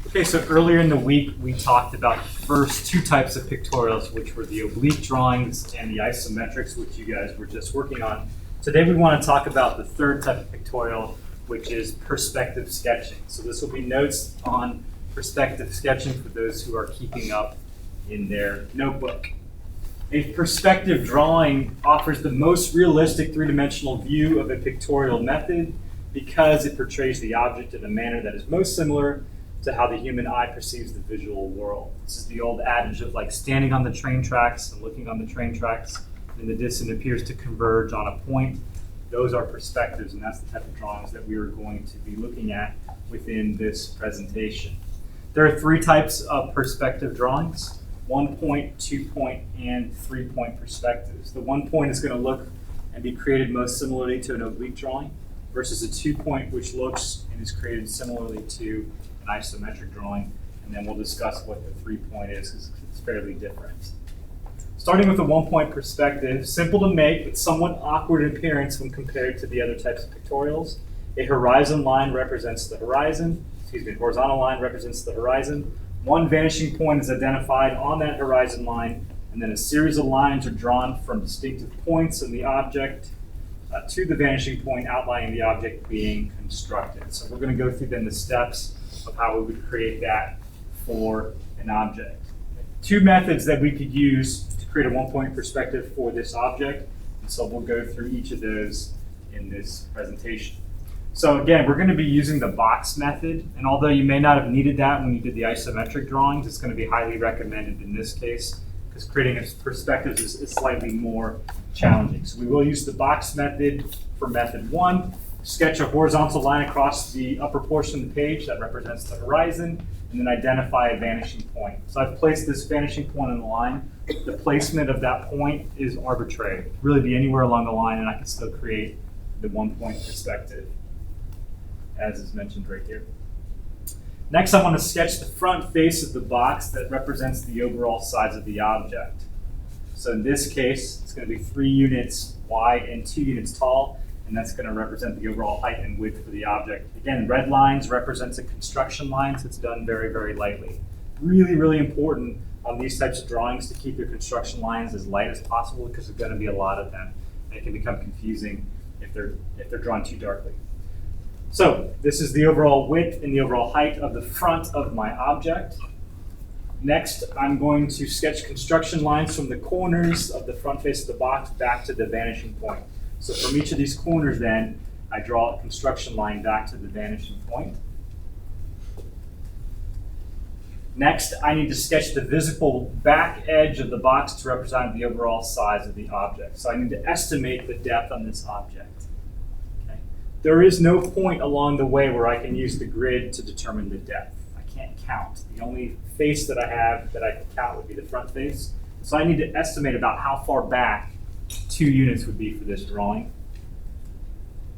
Okay, so earlier in the week, we talked about the first two types of pictorials, which were the oblique drawings and the isometrics, which you guys were just working on. Today, we want to talk about the third type of pictorial, which is perspective sketching. So this will be notes on perspective sketching for those who are keeping up in their notebook. A perspective drawing offers the most realistic three-dimensional view of a pictorial method because it portrays the object in a manner that is most similar to how the human eye perceives the visual world. This is the old adage of like standing on the train tracks and looking on the train tracks, and the distance appears to converge on a point. Those are perspectives, and that's the type of drawings that we are going to be looking at within this presentation. There are three types of perspective drawings: 1 point, 2 point, and 3 point perspectives. The 1 point is going to look and be created most similarly to an oblique drawing versus a 2 point, which looks and is created similarly to an isometric drawing, and then we'll discuss what the 3 point is because it's fairly different. Starting with the 1 point perspective, simple to make but somewhat awkward in appearance when compared to the other types of pictorials. A horizon line represents the horizon, horizontal line represents the horizon. One vanishing point is identified on that horizon line, and then a series of lines are drawn from distinctive points in the object to the vanishing point outlining the object being constructed. So we're going to go through then the steps of how we would create that for an object. Two methods that we could use to create a 1 point perspective for this object, and so we'll go through each of those in this presentation. So again, we're going to be using the box method, and although you may not have needed that when you did the isometric drawings, it's going to be highly recommended in this case because creating a perspective is slightly more challenging. So we will use the box method for method 1. Sketch a horizontal line across the upper portion of the page that represents the horizon, and then identify a vanishing point. So I've placed this vanishing point on the line. The placement of that point is arbitrary. It could really be anywhere along the line, and I can still create the 1 point perspective, as is mentioned right here. Next, I want to sketch the front face of the box that represents the overall size of the object. So in this case, it's going to be 3 units wide and 2 units tall, and that's going to represent the overall height and width for the object. Again, red lines represents a construction line, so it's done very, very lightly. Really, really important on these types of drawings to keep your construction lines as light as possible because there's going to be a lot of them, and it can become confusing if they're drawn too darkly. So this is the overall width and the overall height of the front of my object. Next, I'm going to sketch construction lines from the corners of the front face of the box back to the vanishing point. So from each of these corners then, I draw a construction line back to the vanishing point. Next, I need to sketch the visible back edge of the box to represent the overall size of the object. So I need to estimate the depth on this object. Okay. There is no point along the way where I can use the grid to determine the depth. I can't count. The only face that I have that I can count would be the front face. So I need to estimate about how far back 2 units would be for this drawing.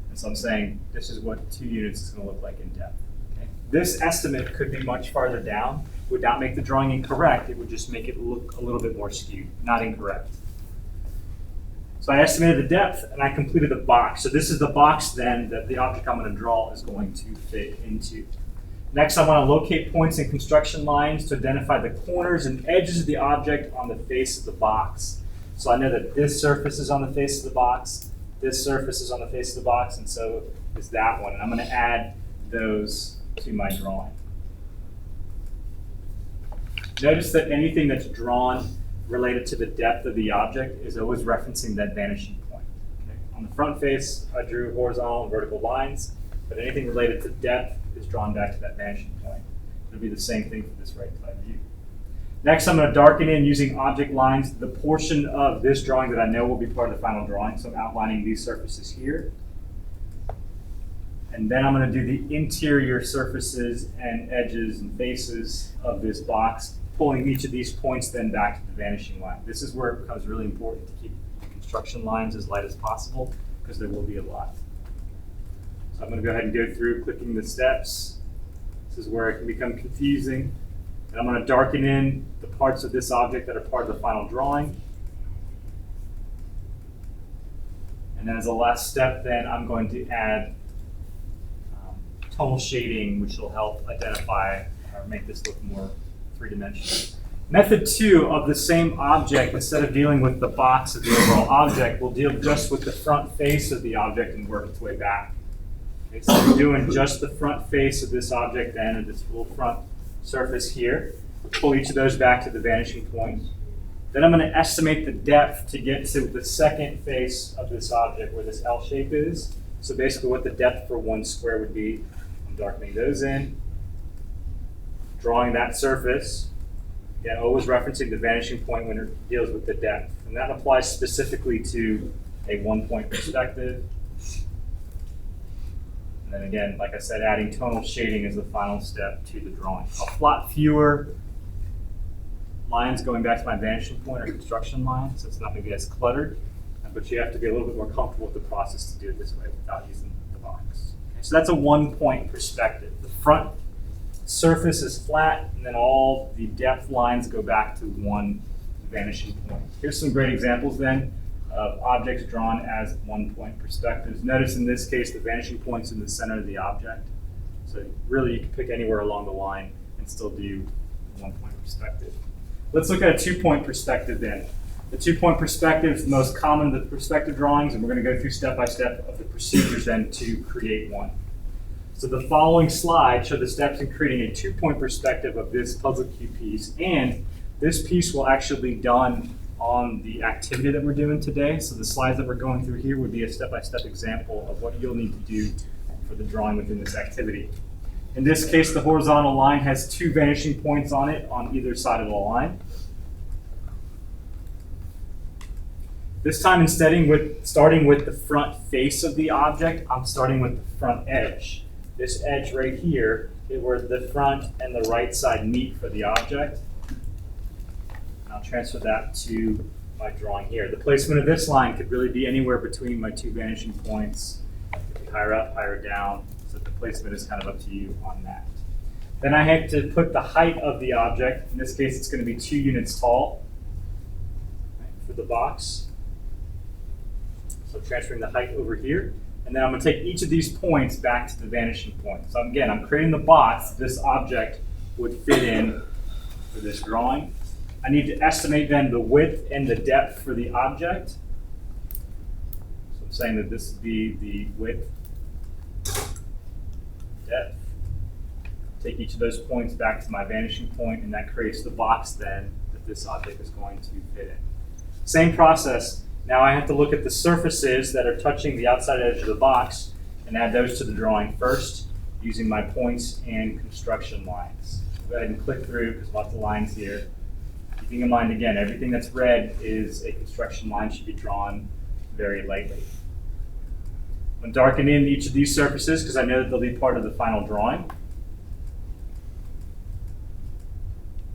And so I'm saying this is what 2 units is going to look like in depth. Okay? This estimate could be much farther down. It would not make the drawing incorrect. It would just make it look a little bit more skewed, not incorrect. So I estimated the depth and I completed the box. So this is the box then that the object I'm going to draw is going to fit into. Next, I want to locate points and construction lines to identify the corners and edges of the object on the face of the box. So I know that this surface is on the face of the box, this surface is on the face of the box, and so is that one. And I'm going to add those to my drawing. Notice that anything that's drawn related to the depth of the object is always referencing that vanishing point. Okay? On the front face, I drew horizontal and vertical lines, but anything related to depth is drawn back to that vanishing point. It'll be the same thing for this right side view. Next, I'm going to darken in using object lines the portion of this drawing that I know will be part of the final drawing. So I'm outlining these surfaces here. And then I'm going to do the interior surfaces and edges and faces of this box, pulling each of these points then back to the vanishing line. This is where it becomes really important to keep construction lines as light as possible because there will be a lot. So I'm going to go ahead and go through clicking the steps. This is where it can become confusing. And I'm going to darken in the parts of this object that are part of the final drawing. And then as a last step, then I'm going to add tonal shading, which will help identify or make this look more three-dimensional. Method 2 of the same object, instead of dealing with the box of the overall object, will deal just with the front face of the object and work its way back. Okay, so we're doing just the front face of this object then, and this little front surface here. Pull each of those back to the vanishing point. Then I'm going to estimate the depth to get to the second face of this object where this L shape is. So basically what the depth for one square would be. I'm darkening those in, drawing that surface. Again, always referencing the vanishing point when it deals with the depth. And that applies specifically to a one-point perspective. And then again, like I said, adding tonal shading is the final step to the drawing. I'll plot fewer lines going back to my vanishing point or construction line, so it's not maybe as cluttered, but you have to be a little bit more comfortable with the process to do it this way without using the box. Okay, so that's a one-point perspective. The front surface is flat, and then all the depth lines go back to one vanishing point. Here's some great examples then of objects drawn as one-point perspectives. Notice in this case the vanishing point's in the center of the object, so really you can pick anywhere along the line and still do one-point perspective. Let's look at a two-point perspective then. The two-point perspective is the most common of the perspective drawings, and we're going to go through step-by-step of the procedures then to create one. So the following slide show the steps in creating a two-point perspective of this puzzle cube piece, and this piece will actually be done on the activity that we're doing today. So the slides that we're going through here would be a step-by-step example of what you'll need to do for the drawing within this activity. In this case, the horizontal line has two vanishing points on it on either side of the line. This time, starting with the front face of the object, I'm starting with the front edge. This edge right here is where the front and the right side meet for the object. And I'll transfer that to my drawing here. The placement of this line could really be anywhere between my two vanishing points. It could be higher up, higher down. So the placement is kind of up to you on that. Then I have to put the height of the object. In this case, it's going to be 2 units tall, right, for the box. So transferring the height over here. And then I'm going to take each of these points back to the vanishing point. So again, I'm creating the box this object would fit in for this drawing. I need to estimate then the width and the depth for the object. So I'm saying that this would be the width, depth. Take each of those points back to my vanishing point, and that creates the box then that this object is going to fit in. Same process. Now I have to look at the surfaces that are touching the outside edge of the box and add those to the drawing first using my points and construction lines. Go ahead and click through because lots of lines here. Keeping in mind again, everything that's red is a construction line, should be drawn very lightly. I'm going to darken in each of these surfaces because I know that they'll be part of the final drawing.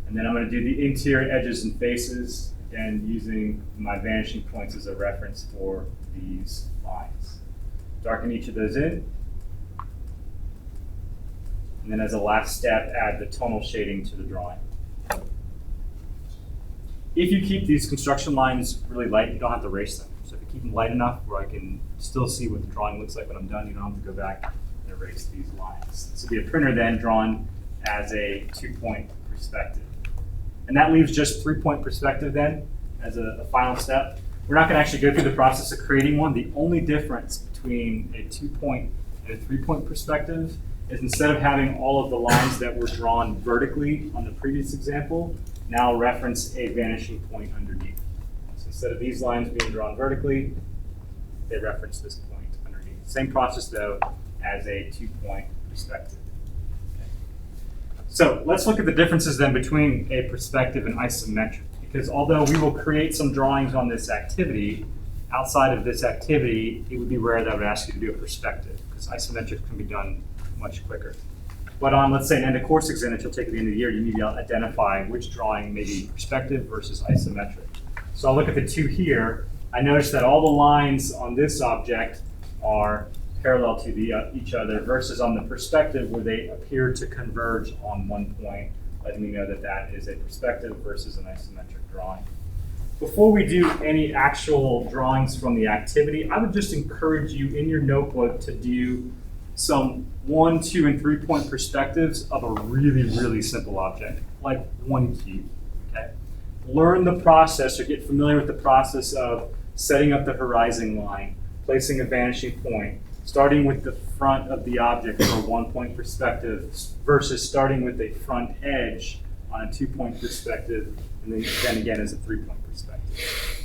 And then I'm going to do the interior edges and faces, again using my vanishing points as a reference for these lines. Darken each of those in. And then as a last step, add the tonal shading to the drawing. If you keep these construction lines really light, you don't have to erase them. So if you keep them light enough where I can still see what the drawing looks like when I'm done, you don't have to go back and erase these lines. This will be a printer then drawn as a two-point perspective. And that leaves just three-point perspective then as a final step. We're not going to actually go through the process of creating one. The only difference between a two-point and a three-point perspective is instead of having all of the lines that were drawn vertically on the previous example, now reference a vanishing point underneath. So instead of these lines being drawn vertically, they reference this point underneath. Same process though as a two-point perspective. So let's look at the differences then between a perspective and isometric, because although we will create some drawings on this activity, outside of this activity, it would be rare that I would ask you to do a perspective, because isometric can be done much quicker. But on, let's say, an end of course exam that you'll take at the end of the year, you need to identify which drawing may be perspective versus isometric. So I'll look at the two here. I notice that all the lines on this object are parallel to each other versus on the perspective where they appear to converge on one point, letting me know that that is a perspective versus an isometric drawing. Before we do any actual drawings from the activity, I would just encourage you in your notebook to do some 1, 2, and 3-point perspectives of a really, really simple object, like 1 cube. Okay? Learn the process or get familiar with the process of setting up the horizon line, placing a vanishing point, starting with the front of the object for a 1-point perspective versus starting with a front edge on a 2-point perspective, and then again as a 3-point perspective.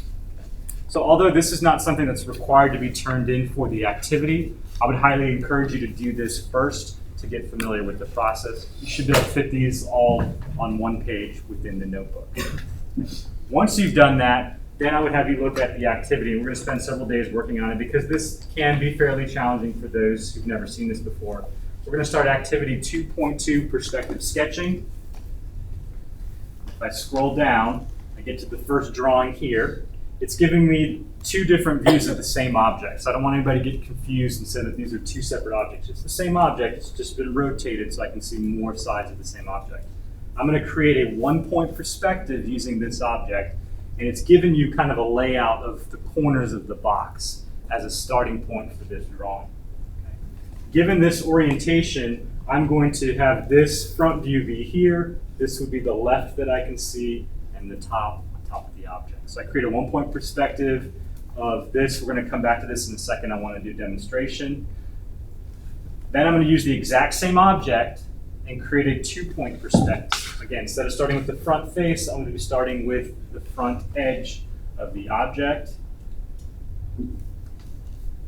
So although this is not something that's required to be turned in for the activity, I would highly encourage you to do this first to get familiar with the process. You should be able to fit these all on one page within the notebook. Once you've done that, then I would have you look at the activity. We're going to spend several days working on it because this can be fairly challenging for those who've never seen this before. We're going to start activity 2.2, perspective sketching. If I scroll down, I get to the first drawing here. It's giving me 2 different views of the same object. So I don't want anybody to get confused and say that these are 2 separate objects. It's the same object, it's just been rotated so I can see more sides of the same object. I'm going to create a 1-point perspective using this object, and it's given you kind of a layout of the corners of the box as a starting point for this drawing. Okay. Given this orientation, I'm going to have this front view be here, this would be the left that I can see, and the top of the object. So I create a 1-point perspective of this. We're going to come back to this in a second. I want to do a demonstration. Then I'm going to use the exact same object and create a 2-point perspective. Again, instead of starting with the front face, I'm going to be starting with the front edge of the object.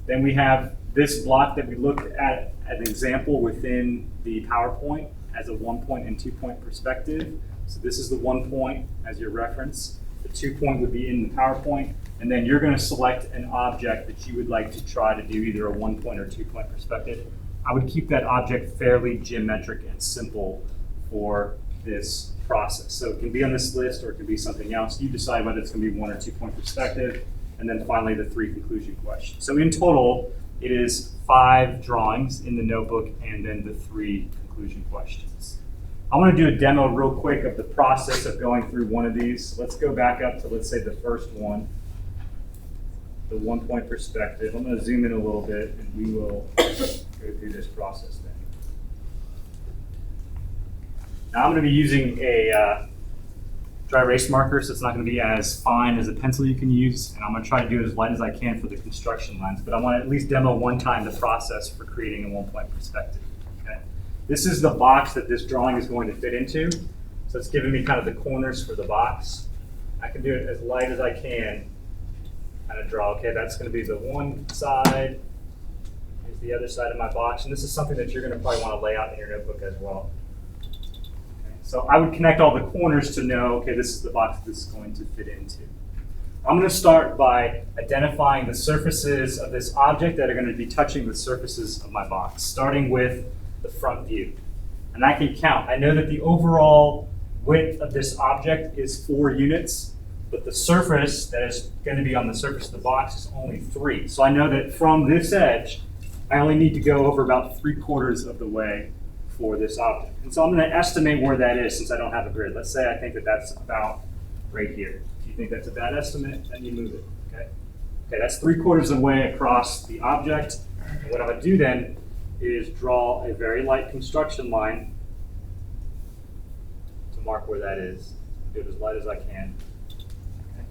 Then we have this block that we looked at an example within the PowerPoint as a 1-point and 2-point perspective. So this is the 1 point as your reference. The 2-point would be in the PowerPoint, and then you're going to select an object that you would like to try to do either a 1-point or 2-point perspective. I would keep that object fairly geometric and simple for this process. So it can be on this list or it can be something else. You decide whether it's going to be 1 or 2-point perspective, and then finally the 3 conclusion questions. So in total, it is 5 drawings in the notebook and then the 3 conclusion questions. I want to do a demo real quick of the process of going through one of these. Let's go back up to, let's say, the first one, the 1-point perspective. I'm going to zoom in a little bit and we will go through this process then. Now I'm going to be using a dry erase marker, so it's not going to be as fine as a pencil you can use, and I'm going to try to do it as light as I can for the construction lines, but I want to at least demo one time the process for creating a 1-point perspective. Okay? This is the box that this drawing is going to fit into, so it's giving me kind of the corners for the box. I can do it as light as I can, kind of draw, okay, that's going to be the one side, here's the other side of my box, and this is something that you're going to probably want to lay out in your notebook as well. So I would connect all the corners to know, okay, this is the box this is going to fit into. I'm going to start by identifying the surfaces of this object that are going to be touching the surfaces of my box, starting with the front view. And I can count. I know that the overall width of this object is 4 units, but the surface that is going to be on the surface of the box is only 3. So I know that from this edge, I only need to go over about 3/4 of the way for this object. And so I'm going to estimate where that is since I don't have a grid. Let's say I think that that's about right here. If you think that's a bad estimate, then you move it. Okay, that's 3/4 of the way across the object. And what I'm going to do then is draw a very light construction line to mark where that is. Do it as light as I can. Okay.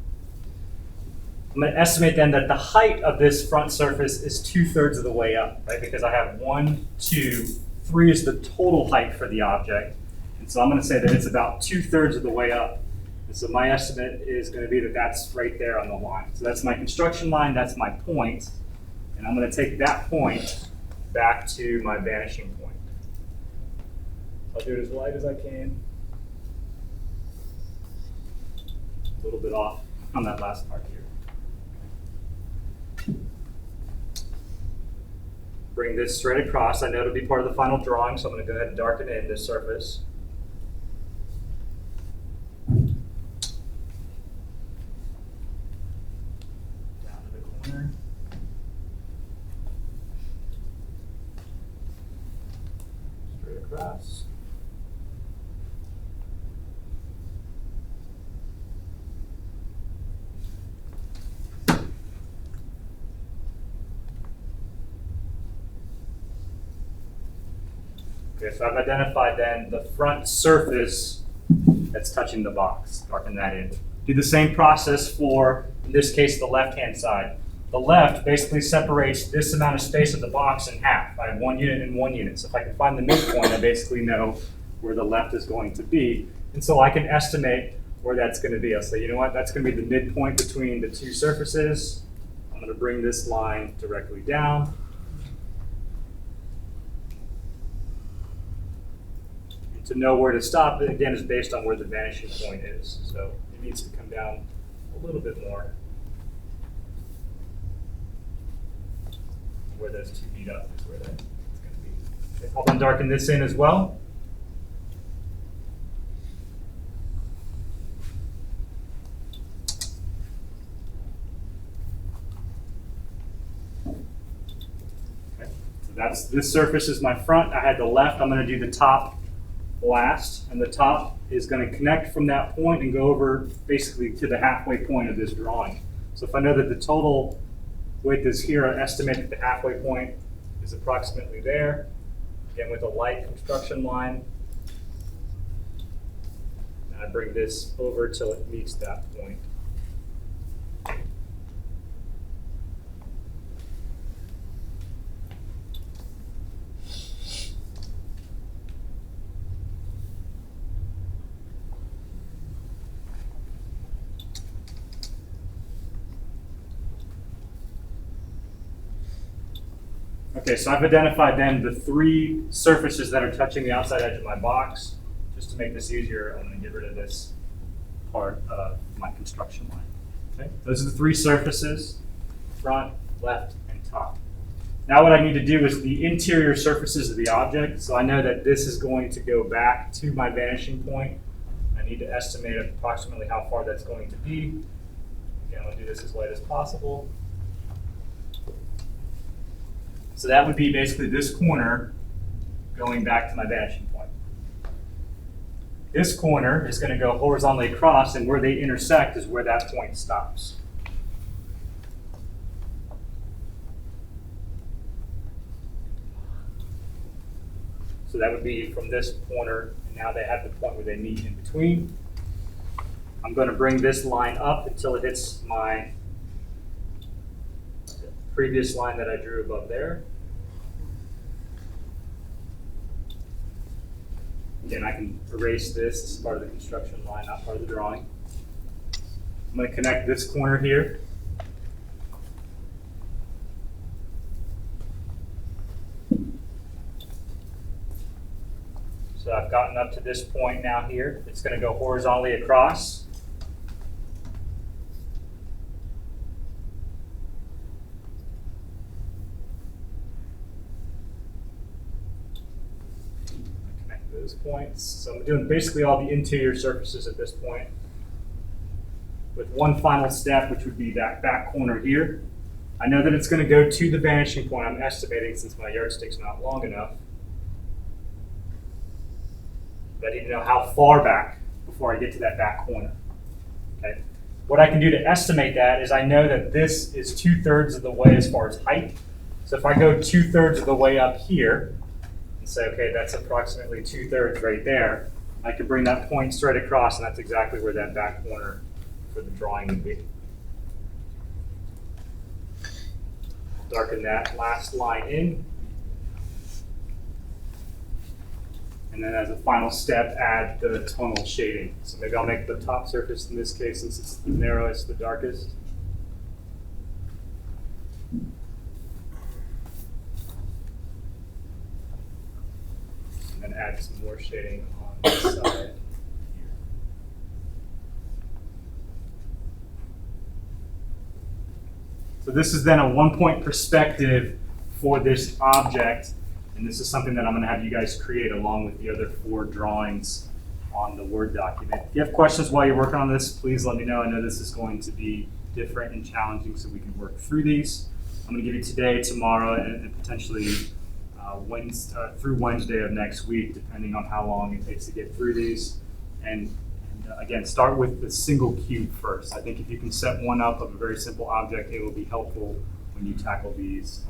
I'm going to estimate then that the height of this front surface is 2/3 of the way up, right? Because I have 1, 2, 3 is the total height for the object. And so I'm going to say that it's about 2/3 of the way up. And so my estimate is going to be that that's right there on the line. So that's my construction line, that's my point. And I'm going to take that point back to my vanishing point. I'll do it as light as I can. A little bit off on that last part here. Bring this straight across. I know it'll be part of the final drawing, so I'm going to go ahead and darken in this surface. Down to the corner. Straight across. Okay, so I've identified then the front surface that's touching the box, darken that in. Do the same process for, in this case, the left-hand side. The left basically separates this amount of space of the box in half. I have 1 unit and 1 unit. So if I can find the midpoint, I basically know where the left is going to be. And so I can estimate where that's going to be. I'll say, you know what, that's going to be the midpoint between the two surfaces. I'm going to bring this line directly down. And to know where to stop, it again is based on where the vanishing point is. So it needs to come down a little bit more. Where those two meet up is where that's going to be. Okay, I'll then darken this in as well. Okay, so this surface is my front. I had the left. I'm going to do the top last, and the top is going to connect from that point and go over basically to the halfway point of this drawing. So if I know that the total width is here, I estimate that the halfway point is approximately there. Again, with a light construction line. And I bring this over till it meets that point. Okay, so I've identified then the 3 surfaces that are touching the outside edge of my box. Just to make this easier, I'm going to get rid of this part of my construction line. Okay, those are the 3 surfaces, front, left, and top. Now what I need to do is the interior surfaces of the object. So I know that this is going to go back to my vanishing point. I need to estimate approximately how far that's going to be. Again, I'm going to do this as light as possible. So that would be basically this corner going back to my vanishing point. This corner is going to go horizontally across, and where they intersect is where that point stops. So that would be from this corner, and now they have the point where they meet in between. I'm going to bring this line up until it hits my previous line that I drew above there. Again, I can erase this. This is part of the construction line, not part of the drawing. I'm going to connect this corner here. So I've gotten up to this point now here. It's going to go horizontally across. Those points. So I'm doing basically all the interior surfaces at this point, with one final step, which would be that back corner here. I know that it's going to go to the vanishing point. I'm estimating, since my yardstick's not long enough, but I need to know how far back before I get to that back corner. Okay. What I can do to estimate that is I know that this is 2/3 of the way as far as height. So if I go 2/3 of the way up here, and say, okay, that's approximately 2/3 right there, I can bring that point straight across, and that's exactly where that back corner for the drawing would be. Darken that last line in. And then as a final step, add the tonal shading. So maybe I'll make the top surface, in this case, since it's the narrowest, the darkest. And add some more shading on this side here. So this is then a 1-point perspective for this object, and this is something that I'm going to have you guys create along with the other 4 drawings on the Word document. If you have questions while you're working on this, please let me know. I know this is going to be different and challenging, so we can work through these. I'm going to give you today, tomorrow, and potentially through Wednesday of next week, depending on how long it takes to get through these. And again, start with the single cube first. I think if you can set one up of a very simple object, it will be helpful when you tackle these